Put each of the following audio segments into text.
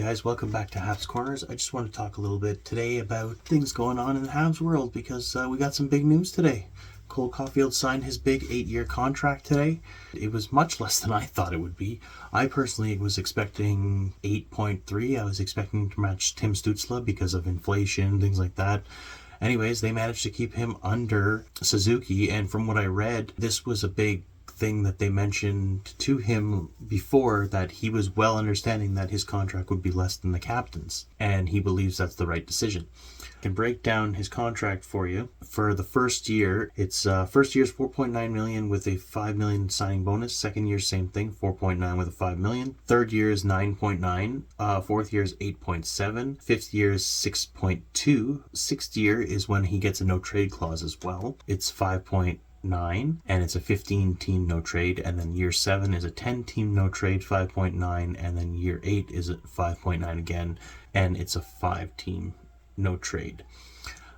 guys, welcome back to Habs Corners. I just want to talk a little bit today about things going on in the Habs world because we got some big news today. Cole Caulfield signed his big 8-year contract today. It was much less than I thought it would be. I personally was expecting 8.3. I was expecting to match Tim Stützle because of inflation, things like that. Anyways, they managed to keep him under Suzuki, and from what I read, this was a big thing that they mentioned to him before, that he was well understanding that his contract would be less than the captain's, and he believes that's the right decision. I can break down his contract for you. For the first year, it's first year's 4.9 million with a 5 million signing bonus. Second year, same thing, 4.9 with a 5 million. Third year is 9.9. Fourth year is 8.7. Fifth year is 6.2. Sixth year is when he gets a no trade clause as well. It's 5.9, and it's a 15-team no trade. And then year 7 is a 10-team no trade, 5.9. And then year 8 is at 5.9 again, and it's a 5-team no trade.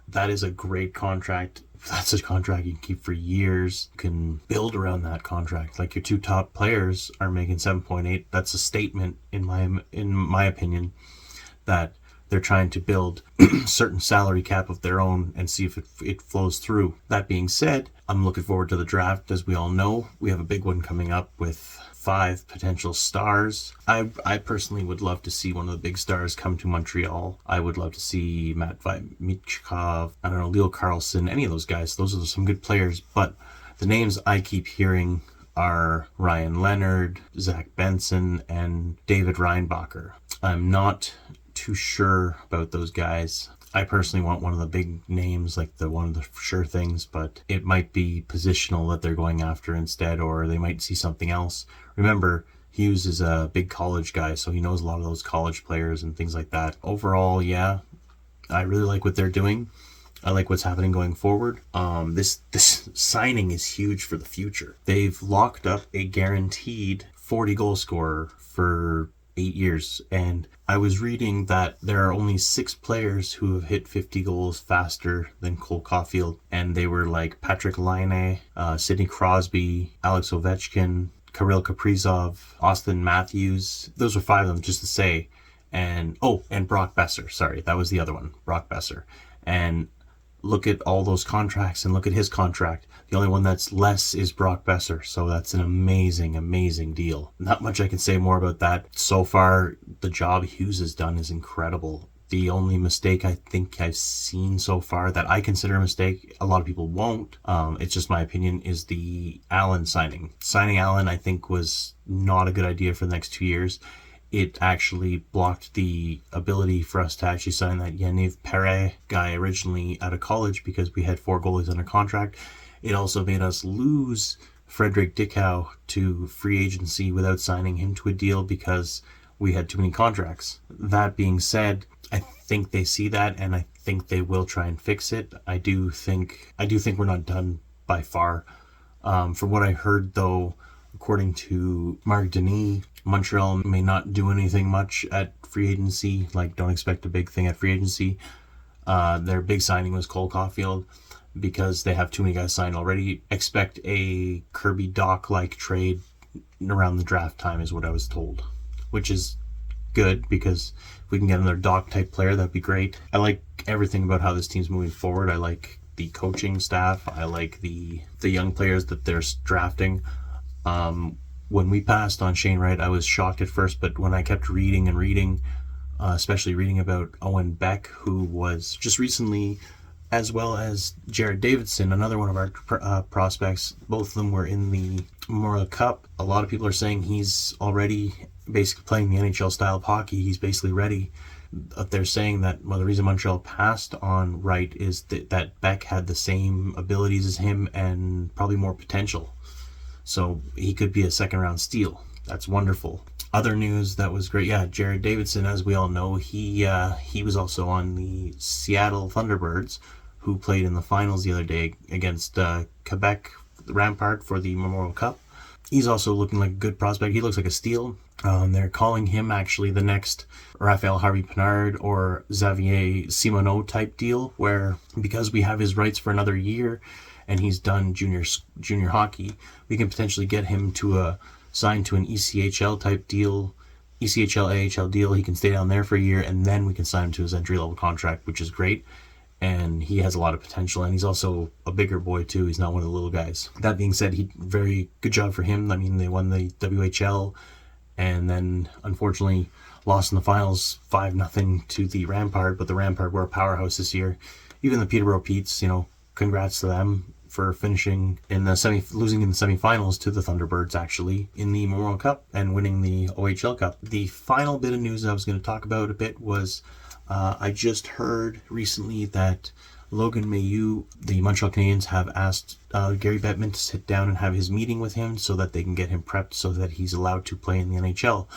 That is a great contract. That's a contract you can keep for years. You can build around that contract. Like, your two top players are making 7.8. That's a statement, in my opinion, that they're trying to build certain salary cap of their own and see if it flows through. That being said, I'm looking forward to the draft. As we all know, we have a big one coming up with 5 potential stars. I personally would love to see one of the big stars come to Montreal. I would love to see Matvei Michkov, Leo Carlson, any of those guys. Those are some good players, but the names I keep hearing are Ryan Leonard, Zach Benson, and David Reinbacher. I'm not too sure about those guys. I personally want one of the big names, like one of the sure things, but it might be positional that they're going after instead, or they might see something else. Remember, Hughes is a big college guy, so he knows a lot of those college players and things like that. Overall, yeah, I really like what they're doing. I like what's happening going forward. This signing is huge for the future. They've locked up a guaranteed 40 goal scorer for 8 years, and I was reading that there are only 6 players who have hit 50 goals faster than Cole Caulfield, and they were like Patrick Laine, Sidney Crosby, Alex Ovechkin, Kirill Kaprizov, Austin Matthews. Those were 5 of them, just to say. And Brock Besser. Sorry, that was the other one, Brock Besser. And look at all those contracts and look at his contract. The only one that's less is Brock Besser. So that's an amazing, amazing deal. Not much I can say more about that. So far, the job Hughes has done is incredible. The only mistake I think I've seen so far that I consider a mistake, a lot of people won't, it's just my opinion, is the Allen signing. Signing Allen, I think, was not a good idea for the next 2 years. It actually blocked the ability for us to actually sign that Yaniv Perret guy originally out of college because we had 4 goalies under contract. It also made us lose Frederick Dickau to free agency without signing him to a deal because we had too many contracts. That being said, I think they see that, and I think they will try and fix it. I do think we're not done by far. From what I heard, though, according to Marc Denis, Montreal may not do anything much at free agency. Like, don't expect a big thing at free agency. Their big signing was Cole Caulfield because they have too many guys signed already. Expect a Kirby Doc-like trade around the draft time is what I was told, which is good because if we can get another Doc-type player, that'd be great. I like everything about how this team's moving forward. I like the coaching staff. I like the young players that they're drafting. When we passed on Shane Wright, I was shocked at first, but when I kept reading and reading, especially reading about Owen Beck, who was just recently, as well as Jared Davidson, another one of our prospects, both of them were in the Memorial Cup. A lot of people are saying he's already basically playing the NHL style of hockey. He's basically ready. They're saying that the reason Montreal passed on Wright is that Beck had the same abilities as him and probably more potential. So he could be a second-round steal. That's wonderful. Other news that was great, Jared Davidson, as we all know, he was also on the Seattle Thunderbirds, who played in the finals the other day against Quebec Rampart for the Memorial Cup. He's also looking like a good prospect. He looks like a steal. They're calling him actually the next Raphael Harvey-Pinard or Xavier Simoneau type deal, where because we have his rights for another year and he's done junior hockey, we can potentially get him to signed to an ECHL type deal ECHL, AHL deal. He can stay down there for a year, and then we can sign him to his entry-level contract, which is great. And he has a lot of potential, and he's also a bigger boy too. He's not one of the little guys. That being said, very good job for him. I mean, they won the WHL, and then unfortunately lost in the finals 5-0 to the Rampart, but the Rampart were a powerhouse this year. Even the Peterborough Petes, congrats to them for finishing in the losing in the semifinals to the Thunderbirds, actually, in the Memorial Cup and winning the OHL Cup. The final bit of news I was going to talk about a bit was I just heard recently that Logan Mailloux, the Montreal Canadiens, have asked Gary Bettman to sit down and have his meeting with him so that they can get him prepped so that he's allowed to play in the NHL.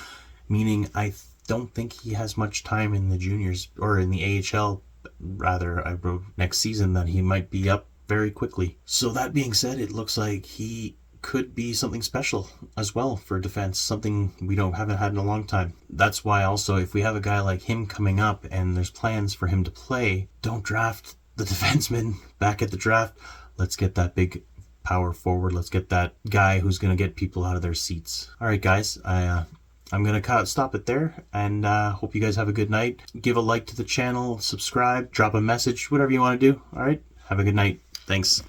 Meaning, I don't think he has much time in the juniors, or in the AHL, rather, I wrote next season, that he might be up very quickly. So that being said, it looks like he could be something special as well for defense, something we haven't had in a long time. That's why also, if we have a guy like him coming up and there's plans for him to play, don't draft the defenseman back at the draft. Let's get that big power forward. Let's get that guy who's going to get people out of their seats. All right, guys, I'm going to stop it there, and hope you guys have a good night. Give a like to the channel, subscribe, drop a message, whatever you want to do. All right, have a good night. Thanks.